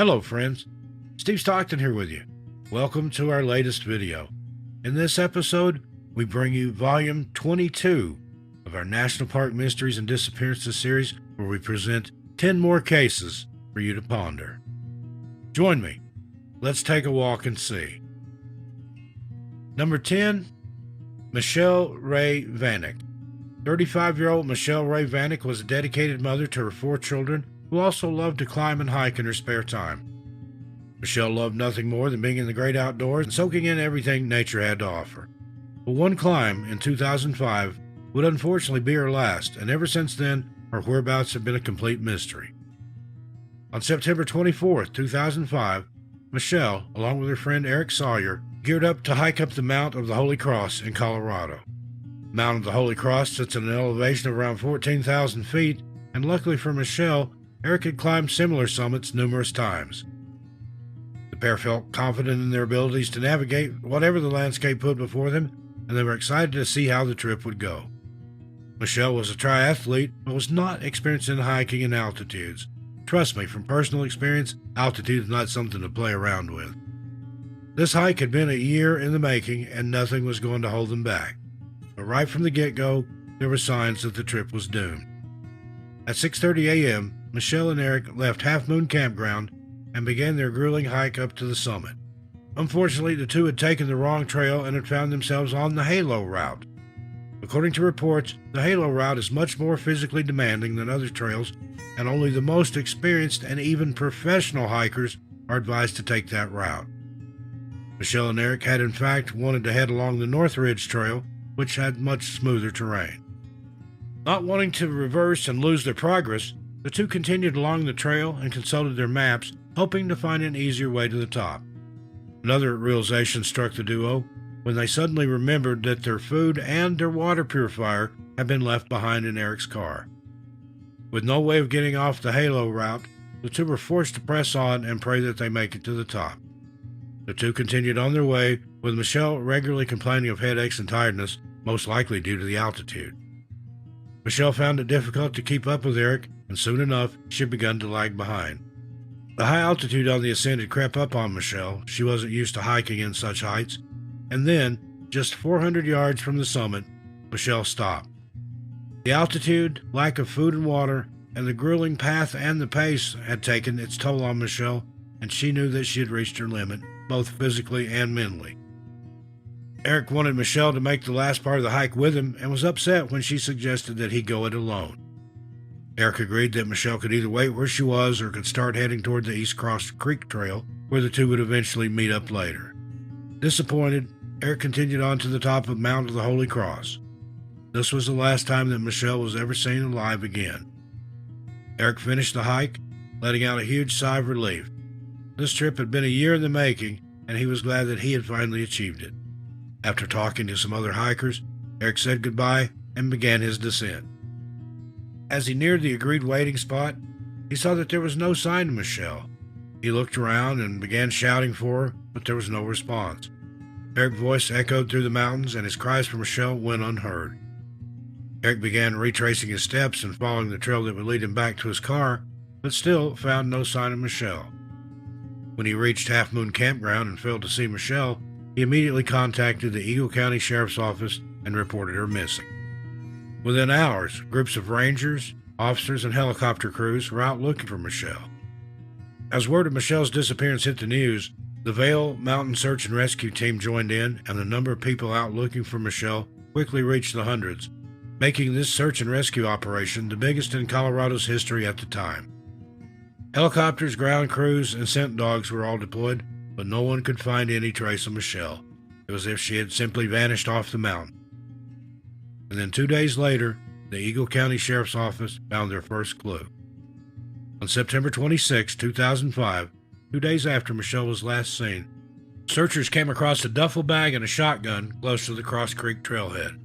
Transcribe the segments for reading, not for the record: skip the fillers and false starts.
Hello friends, Steve Stockton here with you. Welcome to our latest video. In this episode, we bring you volume 22 of our National Park Mysteries and Disappearances series, where we present 10 more cases for you to ponder. Join me. Let's take a walk and see. Number 10, Michelle Ray Vanck. 35-year-old Michelle Ray Vanck was a dedicated mother to her 4 children who also loved to climb and hike in her spare time. Michelle loved nothing more than being in the great outdoors and soaking in everything nature had to offer. But one climb in 2005 would unfortunately be her last, and ever since then, her whereabouts have been a complete mystery. On September 24, 2005, Michelle, along with her friend Eric Sawyer, geared up to hike up the Mount of the Holy Cross in Colorado. The Mount of the Holy Cross sits at an elevation of around 14,000 feet, and luckily for Michelle, Eric had climbed similar summits numerous times. The pair felt confident in their abilities to navigate whatever the landscape put before them, and they were excited to see how the trip would go. Michelle was a triathlete, but was not experienced in hiking in altitudes. Trust me, from personal experience, altitude is not something to play around with. This hike had been a year in the making, and nothing was going to hold them back. But right from the get-go, there were signs that the trip was doomed. At 6:30 a.m., Michelle and Eric left Half Moon Campground and began their grueling hike up to the summit. Unfortunately, the two had taken the wrong trail and had found themselves on the Halo route. According to reports, the Halo route is much more physically demanding than other trails, and only the most experienced and even professional hikers are advised to take that route. Michelle and Eric had in fact wanted to head along the North Ridge Trail, which had much smoother terrain. Not wanting to reverse and lose their progress, the two continued along the trail and consulted their maps, hoping to find an easier way to the top. Another realization struck the duo when they suddenly remembered that their food and their water purifier had been left behind in Eric's car. With no way of getting off the Halo route, the two were forced to press on and pray that they make it to the top. The two continued on their way, with Michelle regularly complaining of headaches and tiredness, most likely due to the altitude. Michelle found it difficult to keep up with Eric, and soon enough, she had begun to lag behind. The high altitude on the ascent had crept up on Michelle. She wasn't used to hiking in such heights. And then, just 400 yards from the summit, Michelle stopped. The altitude, lack of food and water, and the grueling path and the pace had taken its toll on Michelle, and she knew that she had reached her limit, both physically and mentally. Eric wanted Michelle to make the last part of the hike with him and was upset when she suggested that he go it alone. Eric agreed that Michelle could either wait where she was or could start heading toward the East Cross Creek Trail, where the two would eventually meet up later. Disappointed, Eric continued on to the top of Mount of the Holy Cross. This was the last time that Michelle was ever seen alive again. Eric finished the hike, letting out a huge sigh of relief. This trip had been a year in the making, and he was glad that he had finally achieved it. After talking to some other hikers, Eric said goodbye and began his descent. As he neared the agreed waiting spot, he saw that there was no sign of Michelle. He looked around and began shouting for her, but there was no response. Eric's voice echoed through the mountains, and his cries for Michelle went unheard. Eric began retracing his steps and following the trail that would lead him back to his car, but still found no sign of Michelle. When he reached Half Moon Campground and failed to see Michelle, he immediately contacted the Eagle County Sheriff's Office and reported her missing. Within hours, groups of rangers, officers, and helicopter crews were out looking for Michelle. As word of Michelle's disappearance hit the news, the Vail Mountain Search and Rescue Team joined in, and the number of people out looking for Michelle quickly reached the hundreds, making this search and rescue operation the biggest in Colorado's history at the time. Helicopters, ground crews, and scent dogs were all deployed, but no one could find any trace of Michelle. It was as if she had simply vanished off the mountain. And then 2 days later, the Eagle County Sheriff's Office found their first clue. On September 26, 2005, 2 days after Michelle was last seen, searchers came across a duffel bag and a shotgun close to the Cross Creek trailhead.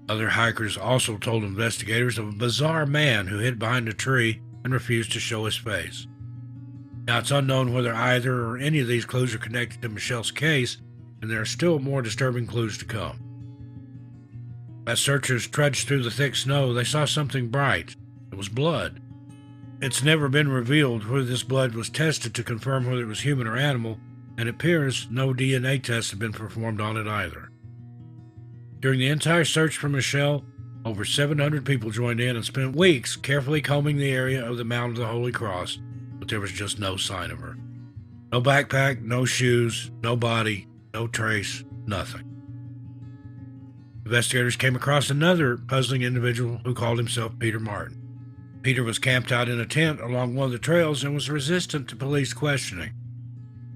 Other hikers also told investigators of a bizarre man who hid behind a tree and refused to show his face. Now, it's unknown whether either or any of these clues are connected to Michelle's case, and there are still more disturbing clues to come. As searchers trudged through the thick snow, they saw something bright. It was blood. It's never been revealed whether this blood was tested to confirm whether it was human or animal, and it appears no DNA tests have been performed on it either. During the entire search for Michelle, over 700 people joined in and spent weeks carefully combing the area of the Mount of the Holy Cross, but there was just no sign of her. No backpack, no shoes, no body, no trace, nothing. Investigators came across another puzzling individual who called himself Peter Martin. Peter was camped out in a tent along one of the trails and was resistant to police questioning.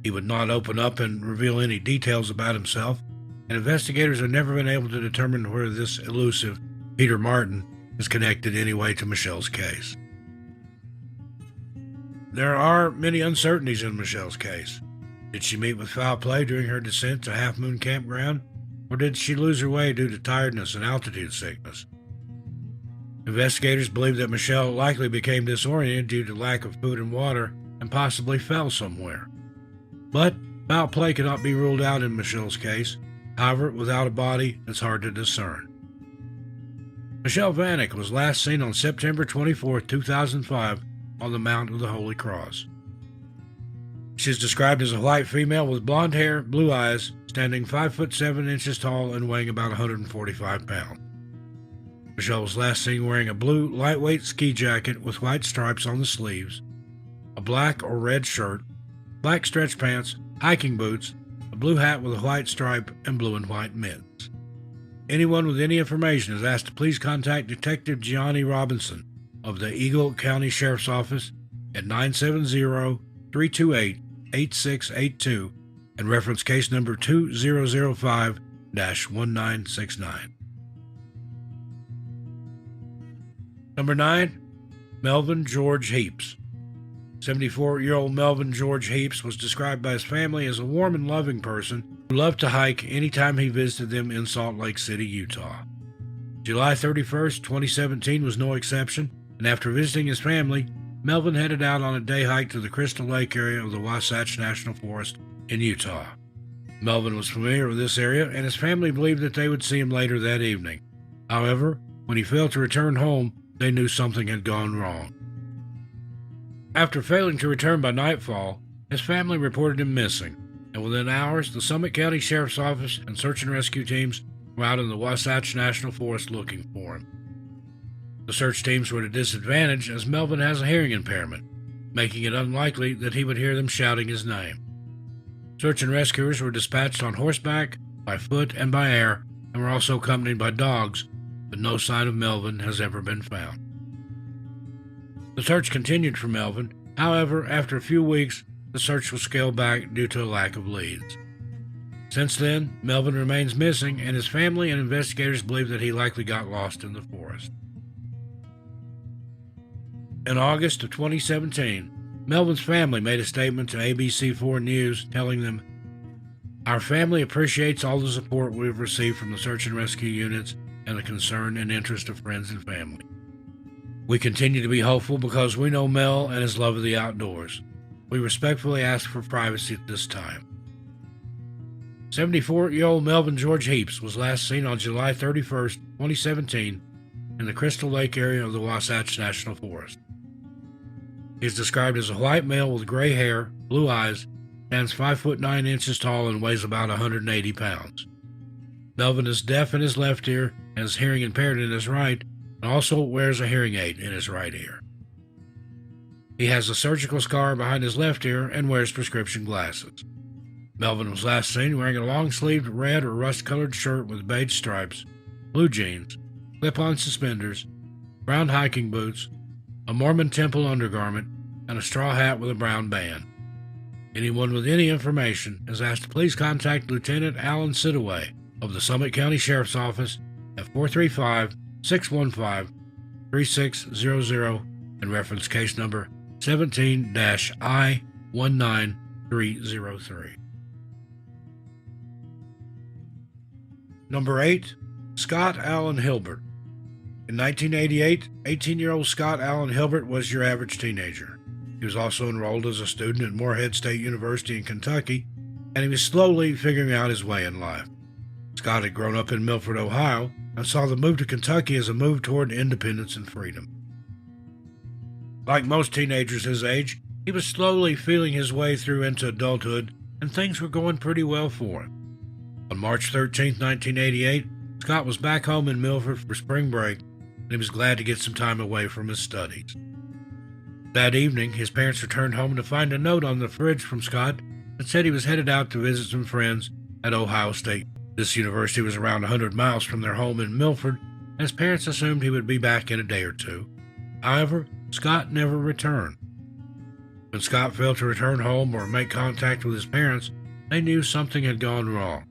He would not open up and reveal any details about himself, and investigators have never been able to determine whether this elusive Peter Martin is connected anyway to Michelle's case. There are many uncertainties in Michelle's case. Did she meet with foul play during her descent to Half Moon Campground, or did she lose her way due to tiredness and altitude sickness? Investigators believe that Michelle likely became disoriented due to lack of food and water and possibly fell somewhere. But foul play cannot be ruled out in Michelle's case. However, without a body, it's hard to discern. Michelle Vanck was last seen on September 24, 2005 on the Mount of the Holy Cross. She is described as a white female with blonde hair, blue eyes, standing 5 foot 7 inches tall and weighing about 145 pounds. Michelle was last seen wearing a blue lightweight ski jacket with white stripes on the sleeves, a black or red shirt, black stretch pants, hiking boots, a blue hat with a white stripe, and blue and white mittens. Anyone with any information is asked to please contact Detective Gianni Robinson of the Eagle County Sheriff's Office at 970-328-8682 and reference case number 2005-1969. Number 9. Melvin George Heaps. 74-year-old Melvin George Heaps was described by his family as a warm and loving person who loved to hike anytime he visited them in Salt Lake City, Utah. July 31st, 2017 was no exception, and after visiting his family, Melvin headed out on a day hike to the Crystal Lake area of the Wasatch National Forest in Utah. Melvin was familiar with this area, and his family believed that they would see him later that evening. However, when he failed to return home, they knew something had gone wrong. After failing to return by nightfall, his family reported him missing, and within hours, the Summit County Sheriff's Office and search and rescue teams were out in the Wasatch National Forest looking for him. The search teams were at a disadvantage as Melvin has a hearing impairment, making it unlikely that he would hear them shouting his name. Search and rescuers were dispatched on horseback, by foot, and by air, and were also accompanied by dogs, but no sign of Melvin has ever been found. The search continued for Melvin. However, after a few weeks, the search was scaled back due to a lack of leads. Since then, Melvin remains missing, and his family and investigators believe that he likely got lost in the forest. In August of 2017, Melvin's family made a statement to ABC4 News telling them, "Our family appreciates all the support we've received from the search and rescue units and the concern and interest of friends and family. We continue to be hopeful because we know Mel and his love of the outdoors. We respectfully ask for privacy at this time." 74-year-old Melvin George Heaps was last seen on July 31st, 2017 in the Crystal Lake area of the Wasatch National Forest. He is described as a white male with gray hair, blue eyes, stands 5 foot 9 inches tall, and weighs about 180 pounds. Melvin is deaf in his left ear and is hearing impaired in his right, and also wears a hearing aid in his right ear. He has a surgical scar behind his left ear and wears prescription glasses. Melvin was last seen wearing a long-sleeved red or rust-colored shirt with beige stripes, blue jeans, clip-on suspenders, brown hiking boots, a Mormon temple undergarment, and a straw hat with a brown band. Anyone with any information is asked to please contact Lieutenant Alan Sidaway of the Summit County Sheriff's Office at 435-615-3600 and reference case number 17-I-19303. Number 8. Scott Allen Hilbert. In 1988, 18-year-old Scott Allen Hilbert was your average teenager. He was also enrolled as a student at Morehead State University in Kentucky, and he was slowly figuring out his way in life. Scott had grown up in Milford, Ohio, and saw the move to Kentucky as a move toward independence and freedom. Like most teenagers his age, he was slowly feeling his way through into adulthood, and things were going pretty well for him. On March 13, 1988, Scott was back home in Milford for spring break, and he was glad to get some time away from his studies. That evening, his parents returned home to find a note on the fridge from Scott that said he was headed out to visit some friends at Ohio State. This university was around 100 miles from their home in Milford, and his parents assumed he would be back in a day or two. However, Scott never returned. When Scott failed to return home or make contact with his parents, they knew something had gone wrong.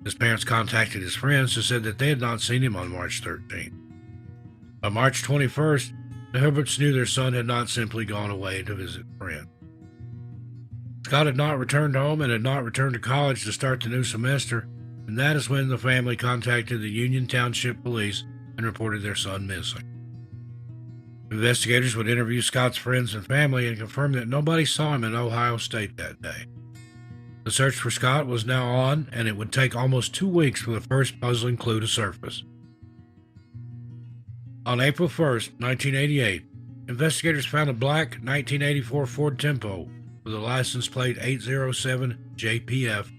His parents contacted his friends who said that they had not seen him on March 13th. On March 21st, the Hilberts knew their son had not simply gone away to visit friends. Scott had not returned home and had not returned to college to start the new semester, and that is when the family contacted the Union Township Police and reported their son missing. Investigators would interview Scott's friends and family and confirm that nobody saw him in Ohio State that day. The search for Scott was now on, and it would take almost 2 weeks for the first puzzling clue to surface. On April 1st, 1988, investigators found a black 1984 Ford Tempo with a license plate 807JPF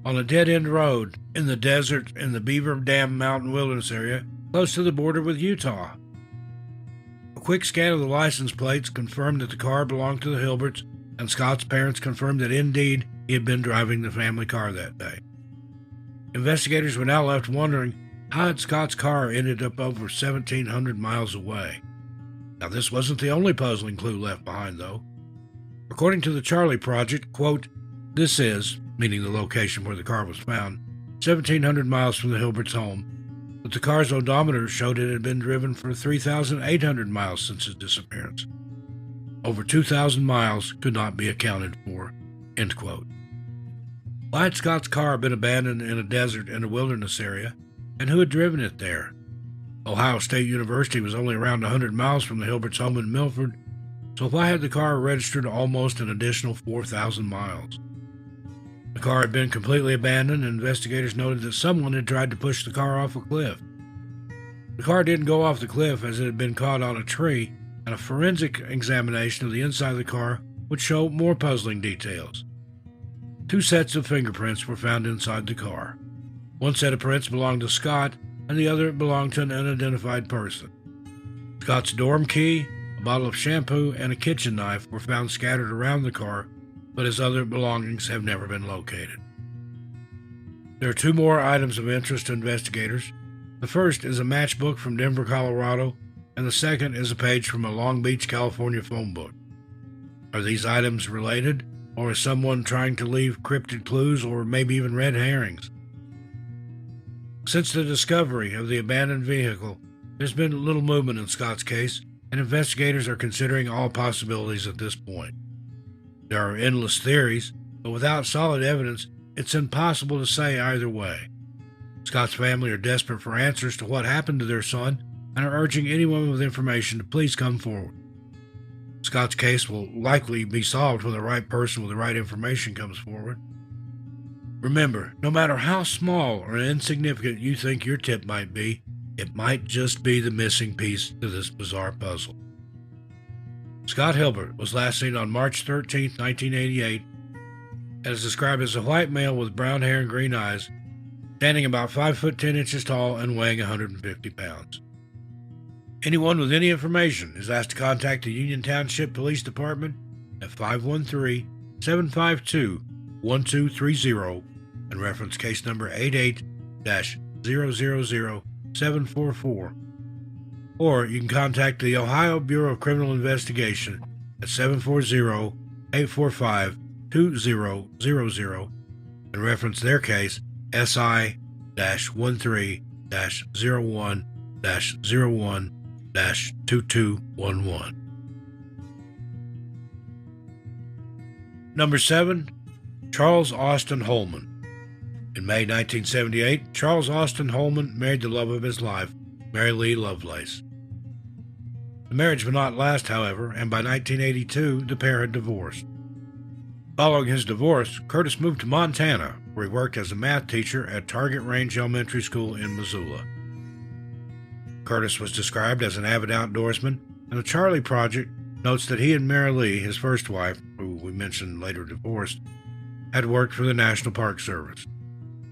on a dead-end road in the desert in the Beaver Dam Mountain Wilderness area close to the border with Utah. A quick scan of the license plates confirmed that the car belonged to the Hilberts, and Scott's parents confirmed that indeed he had been driving the family car that day. Investigators were now left wondering how had Scott's car ended up over 1,700 miles away. Now, this wasn't the only puzzling clue left behind, though. According to the Charlie Project, quote, "This is," meaning the location where the car was found, 1,700 miles from the Hilberts' home, but the car's odometer showed it had been driven for 3,800 miles since its disappearance. Over 2,000 miles could not be accounted for, end quote. Why had Scott's car been abandoned in a desert in a wilderness area, and who had driven it there? Ohio State University was only around 100 miles from the Hilberts' home in Milford, so why had the car registered almost an additional 4,000 miles? The car had been completely abandoned, and investigators noted that someone had tried to push the car off a cliff. The car didn't go off the cliff as it had been caught on a tree, and a forensic examination of the inside of the car would show more puzzling details. 2 sets of fingerprints were found inside the car. One set of prints belonged to Scott, and the other belonged to an unidentified person. Scott's dorm key, a bottle of shampoo, and a kitchen knife were found scattered around the car, but his other belongings have never been located. There are 2 more items of interest to investigators. The first is a matchbook from Denver, Colorado, and the second is a page from a Long Beach, California phone book. Are these items related, or is someone trying to leave cryptic clues or maybe even red herrings? Since the discovery of the abandoned vehicle, there's been little movement in Scott's case, and investigators are considering all possibilities at this point. There are endless theories, but without solid evidence, it's impossible to say either way. Scott's family are desperate for answers to what happened to their son and are urging anyone with information to please come forward. Scott's case will likely be solved when the right person with the right information comes forward. Remember, no matter how small or insignificant you think your tip might be, it might just be the missing piece to this bizarre puzzle. Scott Hilbert was last seen on March 13, 1988, and is described as a white male with brown hair and green eyes, standing about 5 foot 10 inches tall and weighing 150 pounds. Anyone with any information is asked to contact the Union Township Police Department at 513-752-1230 and reference case number 88-000744. Or you can contact the Ohio Bureau of Criminal Investigation at 740-845-2000 and reference their case SI-13-01-01-2211. Number 7. Charles Austin Holman. In May 1978, Charles Austin Holman married the love of his life, Mary Lee Lovelace. The marriage would not last, however, and by 1982, the pair had divorced. Following his divorce, Curtis moved to Montana, where he worked as a math teacher at Target Range Elementary School in Missoula. Curtis was described as an avid outdoorsman, and the Charlie Project notes that he and Mary Lee, his first wife, who we mentioned later divorced, had worked for the National Park Service.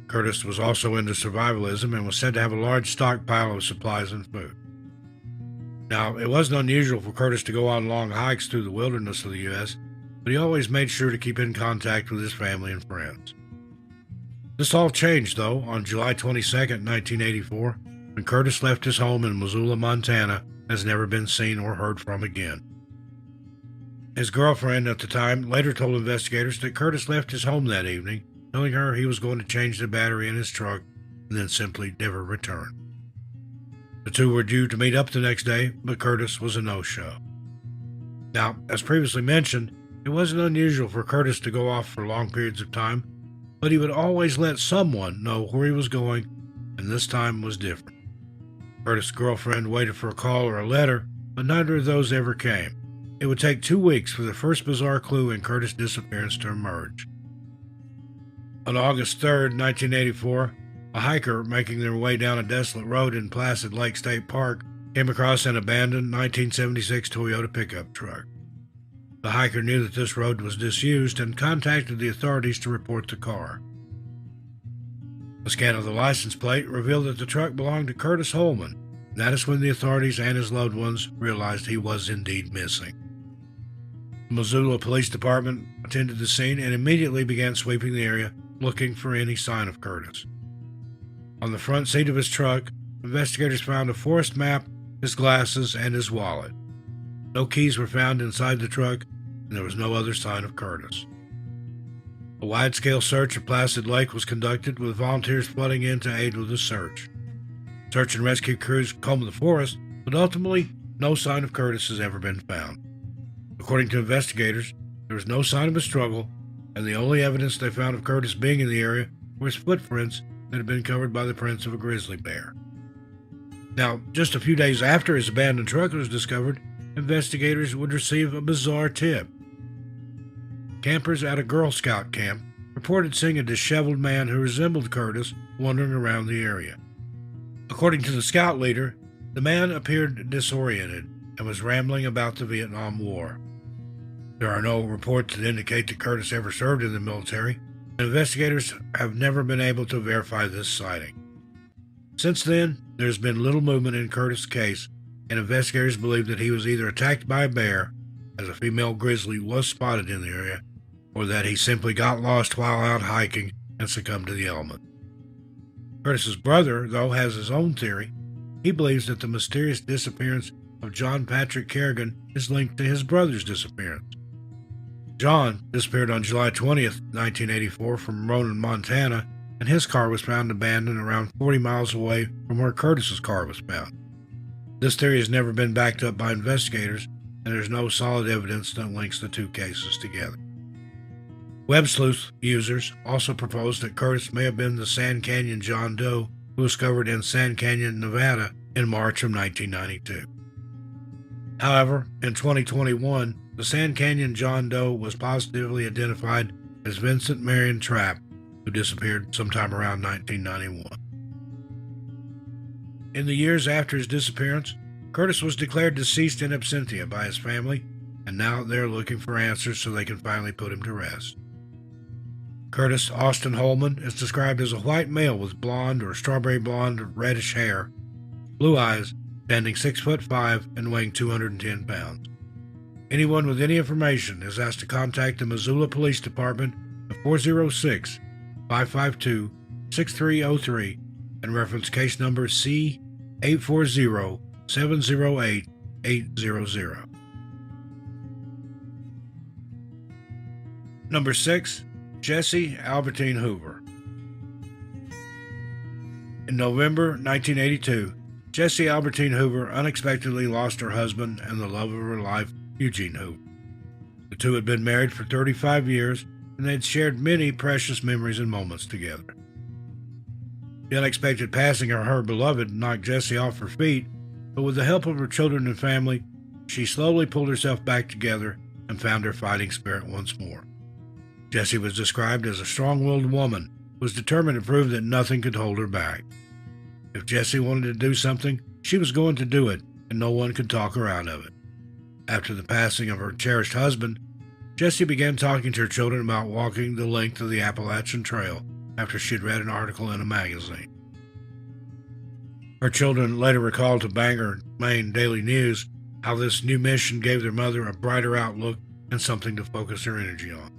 Curtis was also into survivalism and was said to have a large stockpile of supplies and food. Now, it wasn't unusual for Curtis to go on long hikes through the wilderness of the U.S., but he always made sure to keep in contact with his family and friends. This all changed, though, on July 22, 1984, when Curtis left his home in Missoula, Montana, and has never been seen or heard from again. His girlfriend at the time later told investigators that Curtis left his home that evening, telling her he was going to change the battery in his truck and then simply never return. The two were due to meet up the next day, but Curtis was a no-show. Now, as previously mentioned, it wasn't unusual for Curtis to go off for long periods of time, but he would always let someone know where he was going, and this time was different. Curtis' girlfriend waited for a call or a letter, but neither of those ever came. It would take 2 weeks for the first bizarre clue in Curtis' disappearance to emerge. On August 3, 1984, a hiker making their way down a desolate road in Placid Lake State Park came across an abandoned 1976 Toyota pickup truck. The hiker knew that this road was disused and contacted the authorities to report the car. A scan of the license plate revealed that the truck belonged to Curtis Holman. That is when the authorities and his loved ones realized he was indeed missing. The Missoula Police Department attended the scene and immediately began sweeping the area, looking for any sign of Curtis. On the front seat of his truck, investigators found a forest map, his glasses, and his wallet. No keys were found inside the truck, and there was no other sign of Curtis. A wide-scale search of Placid Lake was conducted, with volunteers flooding in to aid with the search. Search and rescue crews combed the forest, but ultimately, no sign of Curtis has ever been found. According to investigators, there was no sign of a struggle, and the only evidence they found of Curtis being in the area were his footprints that had been covered by the prints of a grizzly bear. Now, just a few days after his abandoned truck was discovered, investigators would receive a bizarre tip. Campers at a Girl Scout camp reported seeing a disheveled man who resembled Curtis wandering around the area. According to the scout leader, the man appeared disoriented and was rambling about the Vietnam War. There are no reports that indicate that Curtis ever served in the military, and investigators have never been able to verify this sighting. Since then, there has been little movement in Curtis' case, and investigators believe that he was either attacked by a bear, as a female grizzly was spotted in the area, or that he simply got lost while out hiking and succumbed to the element. Curtis's brother, though, has his own theory. He believes that the mysterious disappearance of John Patrick Kerrigan is linked to his brother's disappearance. John disappeared on July 20th, 1984 from Ronan, Montana, and his car was found abandoned around 40 miles away from where Curtis's car was found. This theory has never been backed up by investigators, and there's no solid evidence that links the two cases together. Web sleuth users also proposed that Curtis may have been the Sand Canyon John Doe who was discovered in Sand Canyon, Nevada in March of 1992. However, in 2021, the Sand Canyon John Doe was positively identified as Vincent Marion Trapp, who disappeared sometime around 1991. In the years after his disappearance, Curtis was declared deceased in absentia by his family, and now they're looking for answers so they can finally put him to rest. Curtis Austin Holman is described as a white male with blonde or strawberry blonde or reddish hair, blue eyes, standing 6'5" and weighing 210 pounds. Anyone with any information is asked to contact the Missoula Police Department at 406-552-6303 and reference case number C-840-708-800. Number 6. Jesse Albertine Hoover. In November 1982, Jesse Albertine Hoover unexpectedly lost her husband and the love of her life, Eugene Hoover. The two had been married for 35 years, and they had shared many precious memories and moments together. The unexpected passing of her beloved knocked Jessie off her feet, but with the help of her children and family, she slowly pulled herself back together and found her fighting spirit once more. Jessie was described as a strong-willed woman who was determined to prove that nothing could hold her back. If Jessie wanted to do something, she was going to do it, and no one could talk her out of it. After the passing of her cherished husband, Jessie began talking to her children about walking the length of the Appalachian Trail after she'd read an article in a magazine. Her children later recalled to Bangor, Maine Daily News how this new mission gave their mother a brighter outlook and something to focus her energy on.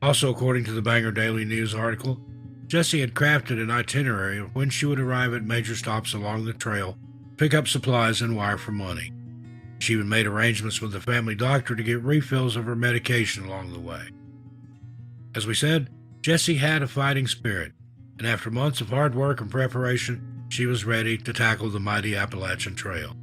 Also, according to the Bangor Daily News article, Jessie had crafted an itinerary of when she would arrive at major stops along the trail, pick up supplies, and wire for money. She even made arrangements with the family doctor to get refills of her medication along the way. As we said, Jessie had a fighting spirit, and after months of hard work and preparation, she was ready to tackle the mighty Appalachian Trail.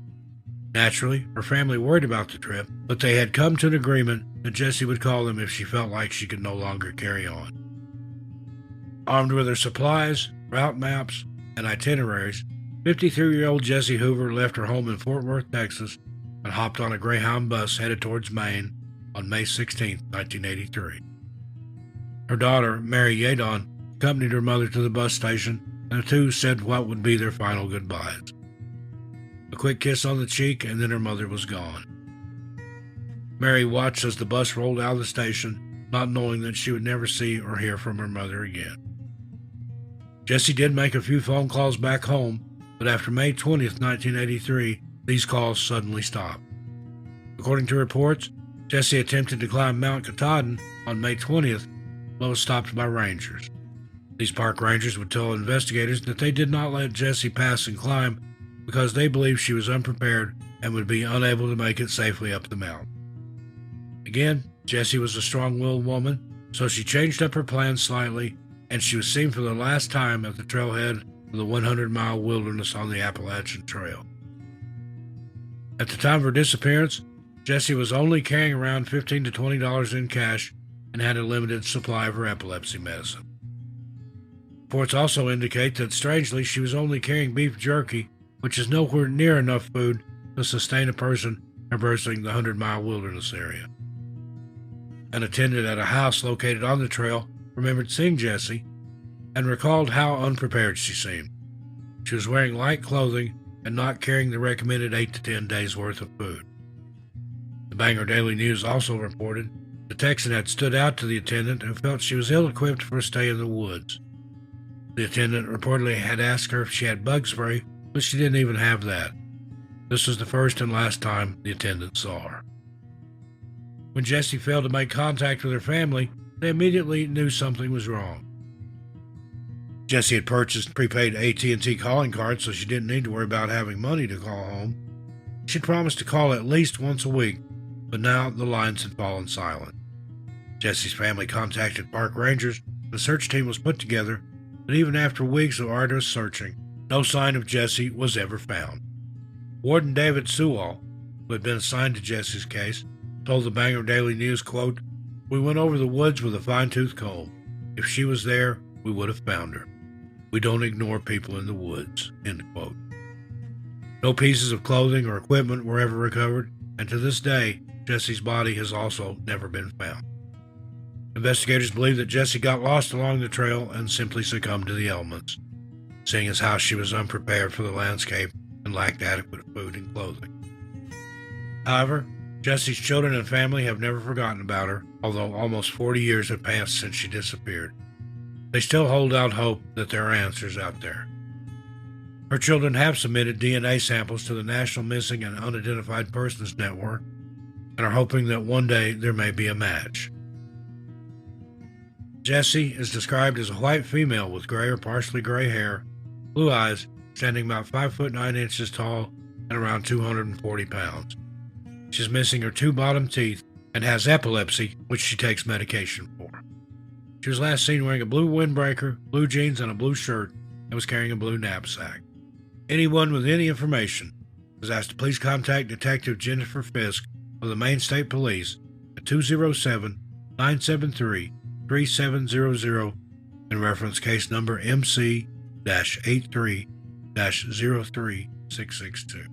Naturally, her family worried about the trip, but they had come to an agreement that Jessie would call them if she felt like she could no longer carry on. Armed with her supplies, route maps, and itineraries, 53-year-old Jessie Hoover left her home in Fort Worth, Texas, and hopped on a Greyhound bus headed towards Maine on May 16, 1983. Her daughter, Mary Yadon, accompanied her mother to the bus station, and the two said what would be their final goodbyes. A quick kiss on the cheek, and then her mother was gone. Mary watched as the bus rolled out of the station, not knowing that she would never see or hear from her mother again. Jessie did make a few phone calls back home, but after May 20, 1983, these calls suddenly stopped. According to reports, Jessie attempted to climb Mount Katahdin on May 20th, but was stopped by rangers. These park rangers would tell investigators that they did not let Jessie pass and climb because they believed she was unprepared and would be unable to make it safely up the mountain. Again, Jessie was a strong-willed woman, so she changed up her plans slightly, and she was seen for the last time at the trailhead of the 100-mile wilderness on the Appalachian Trail. At the time of her disappearance, Jessie was only carrying around $15 to $20 in cash and had a limited supply of her epilepsy medicine. Reports also indicate that, strangely, she was only carrying beef jerky, which is nowhere near enough food to sustain a person traversing the 100-mile wilderness area. An attendant at a house located on the trail remembered seeing Jessie and recalled how unprepared she seemed. She was wearing light clothing and not carrying the recommended 8 to 10 days' worth of food. The Bangor Daily News also reported the Texan had stood out to the attendant and felt she was ill-equipped for a stay in the woods. The attendant reportedly had asked her if she had bug spray, but she didn't even have that. This was the first and last time the attendant saw her. When Jessie failed to make contact with her family, they immediately knew something was wrong. Jessie had purchased prepaid AT&T calling cards, so she didn't need to worry about having money to call home. She'd promised to call at least once a week, but now the lines had fallen silent. Jessie's family contacted park rangers. The search team was put together, but even after weeks of arduous searching, no sign of Jessie was ever found. Warden David Sewall, who had been assigned to Jessie's case, told the Bangor Daily News, quote, "We went over the woods with a fine-tooth comb. If she was there, we would have found her. We don't ignore people in the woods," end quote. No pieces of clothing or equipment were ever recovered, and to this day, Jessie's body has also never been found. Investigators believe that Jessie got lost along the trail and simply succumbed to the elements, seeing as how she was unprepared for the landscape and lacked adequate food and clothing. However, Jessie's children and family have never forgotten about her, although almost 40 years have passed since she disappeared. They still hold out hope that there are answers out there. Her children have submitted DNA samples to the National Missing and Unidentified Persons Network and are hoping that one day there may be a match. Jessie is described as a white female with gray or partially gray hair, blue eyes, standing about 5 foot 9 inches tall and around 240 pounds. She's missing her 2 bottom teeth and has epilepsy, which she takes medication for. She was last seen wearing a blue windbreaker, blue jeans, and a blue shirt, and was carrying a blue knapsack. Anyone with any information is asked to please contact Detective Jennifer Fisk of the Maine State Police at 207-973-3700 and reference case number MC-83-03662.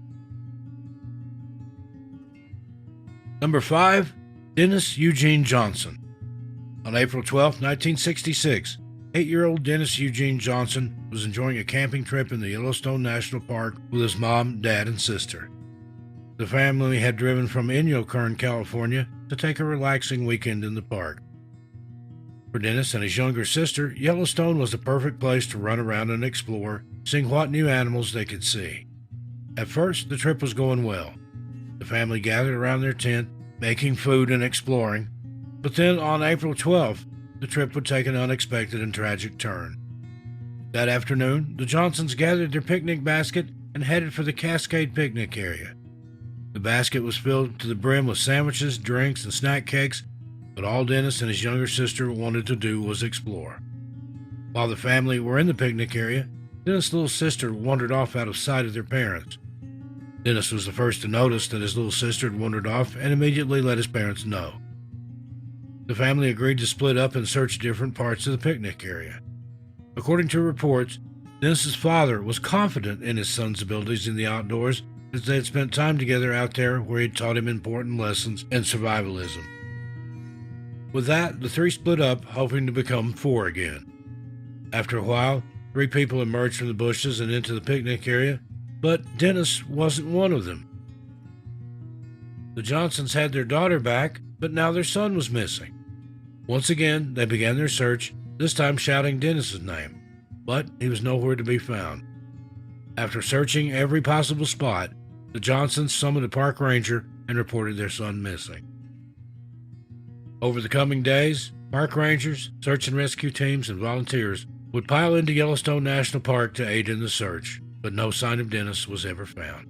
Number 5, Dennis Eugene Johnson. On April 12, 1966, 8-year-old Dennis Eugene Johnson was enjoying a camping trip in the Yellowstone National Park with his mom, dad, and sister. The family had driven from Inyo, California to take a relaxing weekend in the park. For Dennis and his younger sister, Yellowstone was the perfect place to run around and explore, seeing what new animals they could see. At first, the trip was going well. The family gathered around their tent, making food and exploring, but then on April 12th, the trip would take an unexpected and tragic turn. That afternoon, the Johnsons gathered their picnic basket and headed for the Cascade picnic area. The basket was filled to the brim with sandwiches, drinks, and snack cakes, but all Dennis and his younger sister wanted to do was explore. While the family were in the picnic area, Dennis' little sister wandered off out of sight of their parents. Dennis was the first to notice that his little sister had wandered off and immediately let his parents know. The family agreed to split up and search different parts of the picnic area. According to reports, Dennis' father was confident in his son's abilities in the outdoors as they had spent time together out there where he had taught him important lessons in survivalism. With that, the three split up, hoping to become four again. After a while, three people emerged from the bushes and into the picnic area, but Dennis wasn't one of them. The Johnsons had their daughter back, but now their son was missing. Once again, they began their search, this time shouting Dennis's name, but he was nowhere to be found. After searching every possible spot, the Johnsons summoned a park ranger and reported their son missing. Over the coming days, park rangers, search and rescue teams, and volunteers would pile into Yellowstone National Park to aid in the search, but no sign of Dennis was ever found.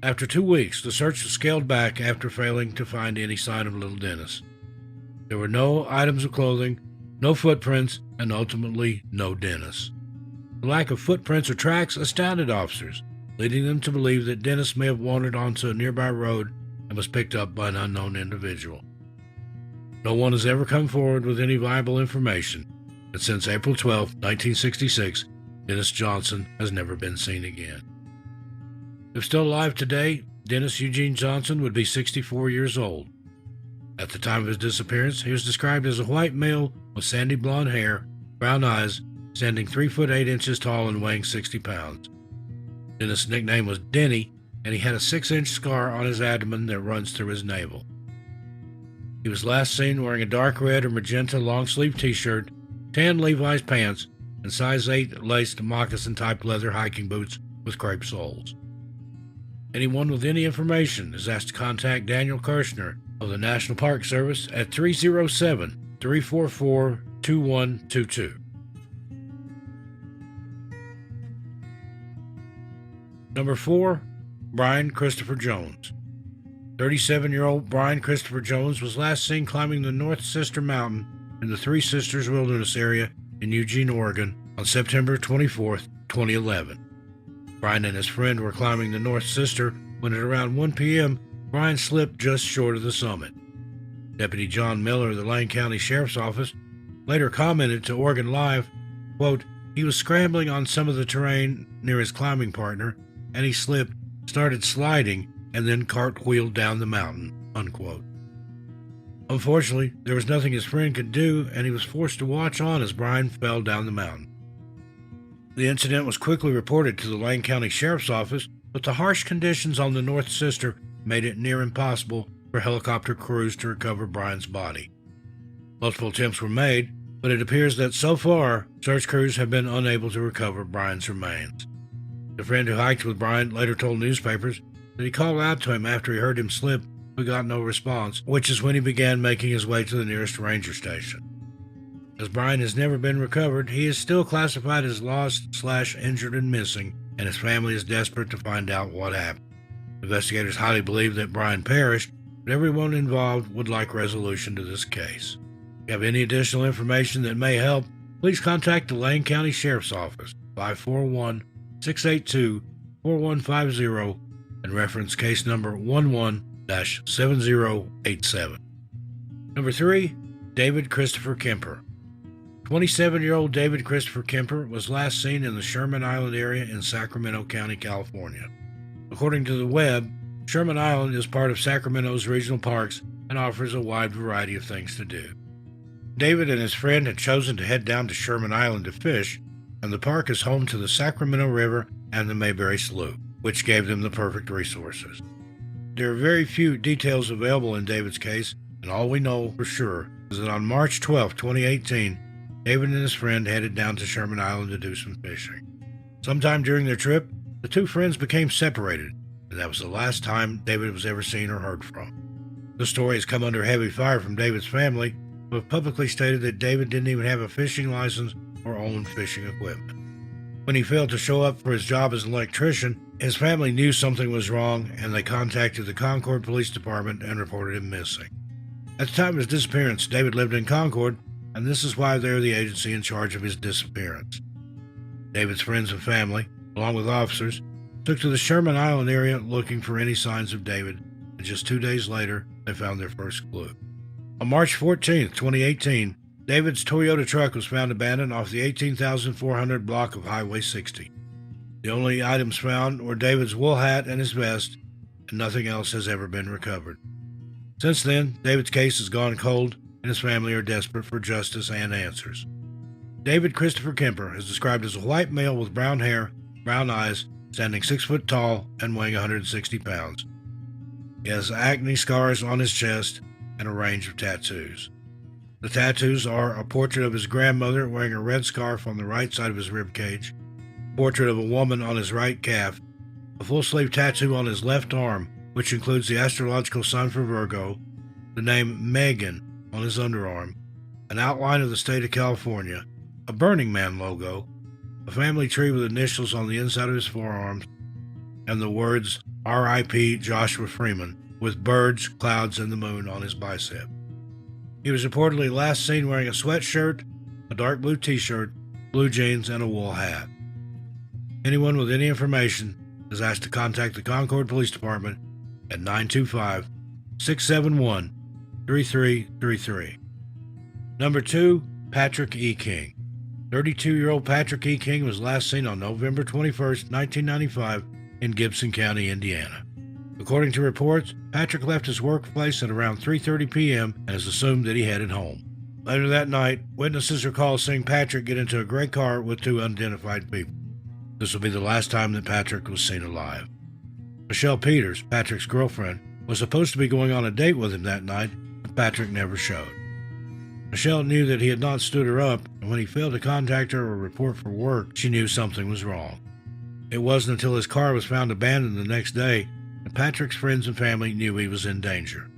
After 2 weeks, the search was scaled back after failing to find any sign of little Dennis. There were no items of clothing, no footprints, and ultimately no Dennis. The lack of footprints or tracks astounded officers, leading them to believe that Dennis may have wandered onto a nearby road and was picked up by an unknown individual. No one has ever come forward with any viable information, and since April 12, 1966, Dennis Johnson has never been seen again. If still alive today, Dennis Eugene Johnson would be 64 years old. At the time of his disappearance, he was described as a white male with sandy blonde hair, brown eyes, standing 3 foot 8 inches tall and weighing 60 pounds. Dennis' nickname was Denny, and he had a 6-inch scar on his abdomen that runs through his navel. He was last seen wearing a dark red or magenta long-sleeve t-shirt, tan Levi's pants, and size 8 laced moccasin-type leather hiking boots with crepe soles. Anyone with any information is asked to contact Daniel Kirshner of the National Park Service at 307-344-2122. Number 4, Brian Christopher Jones. 37-year-old Brian Christopher Jones was last seen climbing the North Sister Mountain in the Three Sisters Wilderness area in Eugene, Oregon on September 24, 2011. Brian and his friend were climbing the North Sister when at around 1 p.m., Brian slipped just short of the summit. Deputy John Miller of the Lane County Sheriff's Office later commented to Oregon Live, quote, "He was scrambling on some of the terrain near his climbing partner, and he slipped, started sliding, and then cartwheeled down the mountain," unquote. Unfortunately, there was nothing his friend could do, and he was forced to watch on as Brian fell down the mountain. The incident was quickly reported to the Lane County Sheriff's Office, but the harsh conditions on the North Sister made it near impossible for helicopter crews to recover Brian's body. Multiple attempts were made, but it appears that so far, search crews have been unable to recover Brian's remains. The friend who hiked with Brian later told newspapers that he called out to him after he heard him slip, but got no response, which is when he began making his way to the nearest ranger station. As Brian has never been recovered, he is still classified as lost/injured and missing, and his family is desperate to find out what happened. Investigators highly believe that Brian perished, but everyone involved would like resolution to this case. If you have any additional information that may help, please contact the Lane County Sheriff's Office, 541-682-4150, and reference case number 11-7087. Number 3, David Christopher Kemper. 27-year-old David Christopher Kemper was last seen in the Sherman Island area in Sacramento County, California. According to the web, Sherman Island is part of Sacramento's regional parks and offers a wide variety of things to do. David and his friend had chosen to head down to Sherman Island to fish, and the park is home to the Sacramento River and the Mayberry Slough, which gave them the perfect resources. There are very few details available in David's case, and all we know for sure is that on March 12, 2018, David and his friend headed down to Sherman Island to do some fishing. Sometime during their trip, the two friends became separated, and that was the last time David was ever seen or heard from. The story has come under heavy fire from David's family, who have publicly stated that David didn't even have a fishing license or own fishing equipment. When he failed to show up for his job as an electrician, his family knew something was wrong, and they contacted the Concord Police Department and reported him missing. At the time of his disappearance, David lived in Concord, and this is why they're the agency in charge of his disappearance. David's friends and family, along with officers, took to the Sherman Island area looking for any signs of David, and just 2 days later, they found their first clue. On March 14, 2018, David's Toyota truck was found abandoned off the 18,400 block of Highway 60. The only items found were David's wool hat and his vest, and nothing else has ever been recovered. Since then, David's case has gone cold, and his family are desperate for justice and answers. David Christopher Ker is described as a white male with brown hair, brown eyes, standing 6 foot tall, and weighing 160 pounds. He has acne scars on his chest and a range of tattoos. The tattoos are a portrait of his grandmother wearing a red scarf on the right side of his rib cage, a portrait of a woman on his right calf, a full-sleeve tattoo on his left arm, which includes the astrological sign for Virgo, the name Megan on his underarm, an outline of the state of California, a Burning Man logo, a family tree with initials on the inside of his forearms, and the words R.I.P. Joshua Freeman, with birds, clouds, and the moon on his bicep. He was reportedly last seen wearing a sweatshirt, a dark blue t-shirt, blue jeans, and a wool hat. Anyone with any information is asked to contact the Concord Police Department at 925-671-3333. Number 2, Patrick E. King. 32-year-old Patrick E. King was last seen on November 21, 1995 in Gibson County, Indiana. According to reports, Patrick left his workplace at around 3:30 p.m. and is assumed that he headed home. Later that night, witnesses recall seeing Patrick get into a gray car with 2 unidentified people. This will be the last time that Patrick was seen alive. Michelle Peters, Patrick's girlfriend, was supposed to be going on a date with him that night, but Patrick never showed. Michelle knew that he had not stood her up, and when he failed to contact her or report for work, she knew something was wrong. It wasn't until his car was found abandoned the next day that Patrick's friends and family knew he was in danger.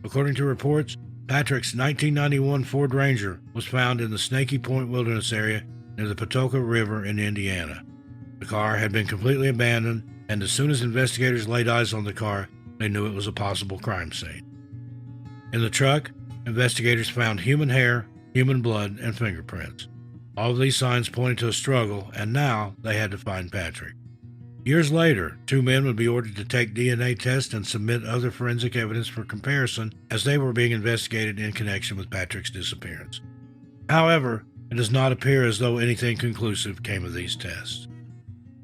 According to reports, Patrick's 1991 Ford Ranger was found in the Snaky Point Wilderness area near the Patoka River in Indiana. The car had been completely abandoned, and as soon as investigators laid eyes on the car, they knew it was a possible crime scene. In the truck, investigators found human hair, human blood, and fingerprints. All of these signs pointed to a struggle, and now they had to find Patrick. Years later, 2 men would be ordered to take DNA tests and submit other forensic evidence for comparison as they were being investigated in connection with Patrick's disappearance. However, it does not appear as though anything conclusive came of these tests.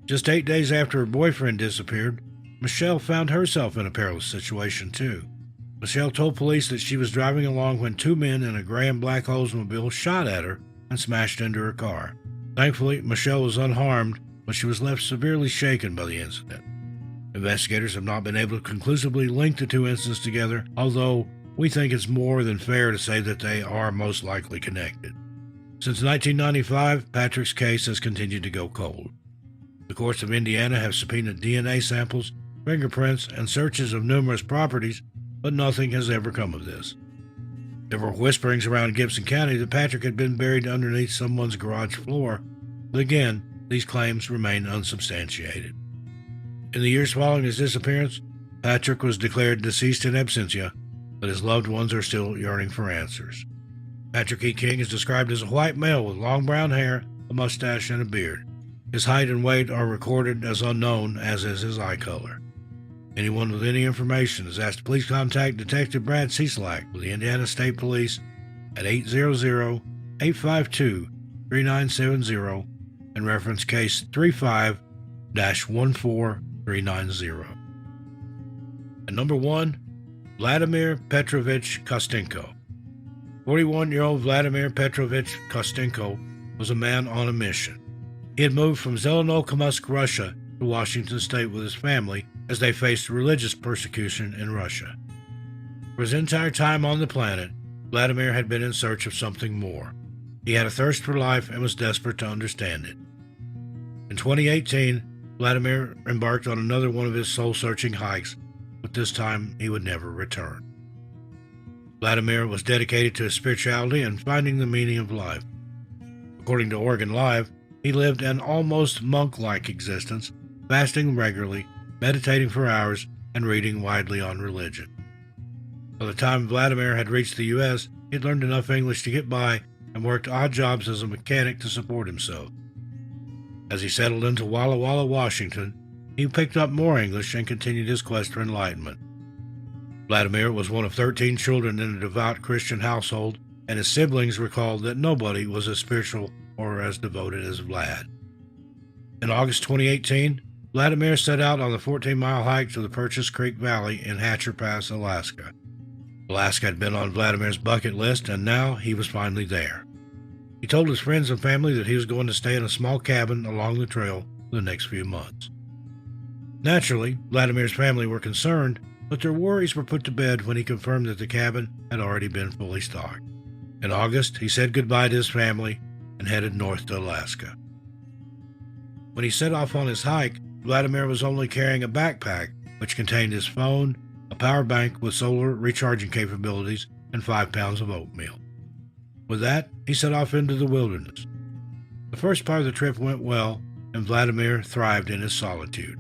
Just 8 days after her boyfriend disappeared, Michelle found herself in a perilous situation too. Michelle told police that she was driving along when 2 men in a gray and black Oldsmobile shot at her and smashed into her car. Thankfully, Michelle was unharmed, but she was left severely shaken by the incident. Investigators have not been able to conclusively link the 2 incidents together, although we think it's more than fair to say that they are most likely connected. Since 1995, Patrick's case has continued to go cold. The courts of Indiana have subpoenaed DNA samples, fingerprints, and searches of numerous properties, but nothing has ever come of this. There were whisperings around Gibson County that Patrick had been buried underneath someone's garage floor, but again, these claims remain unsubstantiated. In the years following his disappearance, Patrick was declared deceased in absentia, but his loved ones are still yearning for answers. Patrick E. King is described as a white male with long brown hair, a mustache, and a beard. His height and weight are recorded as unknown, as is his eye color. Anyone with any information is asked to please contact Detective Brad Cieslak with the Indiana State Police at 800-852-3970 and reference case 35-14390. And number 1, Vladimir Petrovic Kostenko. 41-year-old Vladimir Petrovic Kostenko was a man on a mission. He had moved from Zelenokamsk, Russia, to Washington State with his family as they faced religious persecution in Russia. For his entire time on the planet, Vladimir had been in search of something more. He had a thirst for life and was desperate to understand it. In 2018, Vladimir embarked on another one of his soul-searching hikes, but this time he would never return. Vladimir was dedicated to his spirituality and finding the meaning of life. According to Oregon Live, he lived an almost monk-like existence, fasting regularly, meditating for hours, and reading widely on religion. By the time Vladimir had reached the U.S., he had learned enough English to get by and worked odd jobs as a mechanic to support himself. As he settled into Walla Walla, Washington, he picked up more English and continued his quest for enlightenment. Vladimir was one of 13 children in a devout Christian household, and his siblings recalled that nobody was as spiritual or as devoted as Vlad. In August 2018, Vladimir set out on the 14-mile hike to the Purchase Creek Valley in Hatcher Pass, Alaska. Alaska had been on Vladimir's bucket list, and now he was finally there. He told his friends and family that he was going to stay in a small cabin along the trail for the next few months. Naturally, Vladimir's family were concerned, but their worries were put to bed when he confirmed that the cabin had already been fully stocked. In August, he said goodbye to his family and headed north to Alaska. When he set off on his hike, Vladimir was only carrying a backpack which contained his phone, a power bank with solar recharging capabilities, and 5 pounds of oatmeal. With that, he set off into the wilderness. The first part of the trip went well, and Vladimir thrived in his solitude.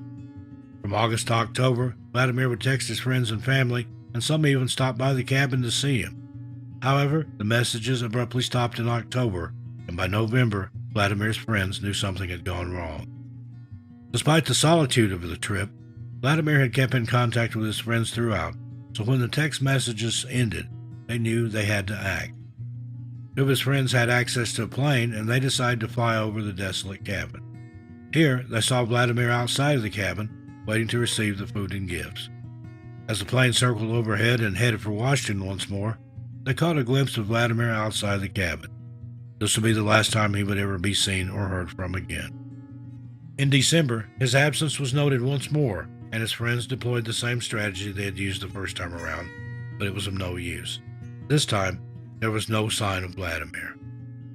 From August to October, Vladimir would text his friends and family, and some even stopped by the cabin to see him. However, the messages abruptly stopped in October, and by November, Vladimir's friends knew something had gone wrong. Despite the solitude of the trip, Vladimir had kept in contact with his friends throughout, so when the text messages ended, they knew they had to act. 2 of his friends had access to a plane, and they decided to fly over the desolate cabin. Here, they saw Vladimir outside of the cabin, waiting to receive the food and gifts. As the plane circled overhead and headed for Washington once more, they caught a glimpse of Vladimir outside the cabin. This would be the last time he would ever be seen or heard from again. In December, his absence was noted once more, and his friends deployed the same strategy they had used the first time around, but it was of no use. This time, there was no sign of Vladimir.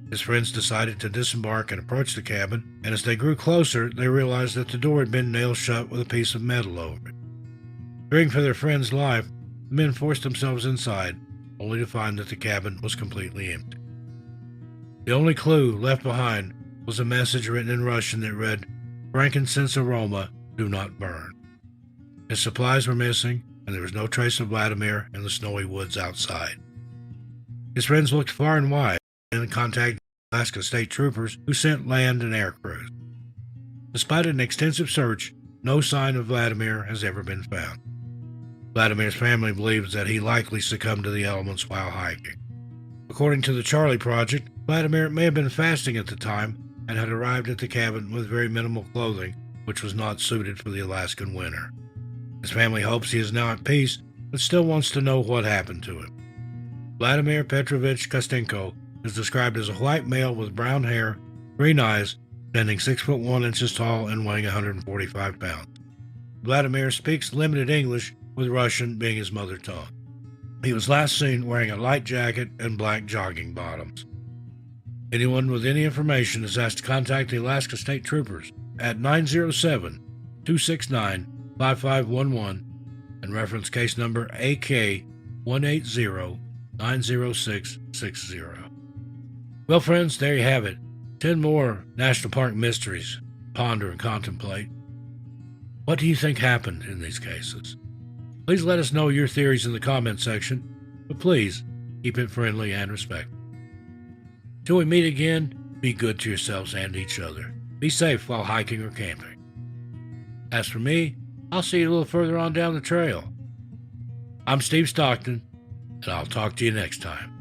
His friends decided to disembark and approach the cabin, and as they grew closer, they realized that the door had been nailed shut with a piece of metal over it. Fearing for their friend's life, the men forced themselves inside, only to find that the cabin was completely empty. The only clue left behind was a message written in Russian that read, "Frankincense aroma, do not burn." His supplies were missing, and there was no trace of Vladimir in the snowy woods outside. His friends looked far and wide and contacted Alaska State Troopers, who sent land and air crews. Despite an extensive search, no sign of Vladimir has ever been found. Vladimir's family believes that he likely succumbed to the elements while hiking. According to the Charlie Project, Vladimir may have been fasting at the time and had arrived at the cabin with very minimal clothing, which was not suited for the Alaskan winter. His family hopes he is now at peace, but still wants to know what happened to him. Vladimir Petrovic Kostenko is described as a white male with brown hair, green eyes, standing 6'1" tall and weighing 145 pounds. Vladimir speaks limited English, with Russian being his mother tongue. He was last seen wearing a light jacket and black jogging bottoms. Anyone with any information is asked to contact the Alaska State Troopers at 907-269-5511 and reference case number AK-180-90660. Well, friends, there you have it. 10 more National Park mysteries. Ponder and contemplate. What do you think happened in these cases? Please let us know your theories in the comment section, but please keep it friendly and respectful. Till we meet again, be good to yourselves and each other. Be safe while hiking or camping. As for me, I'll see you a little further on down the trail. I'm Steve Stockton, and I'll talk to you next time.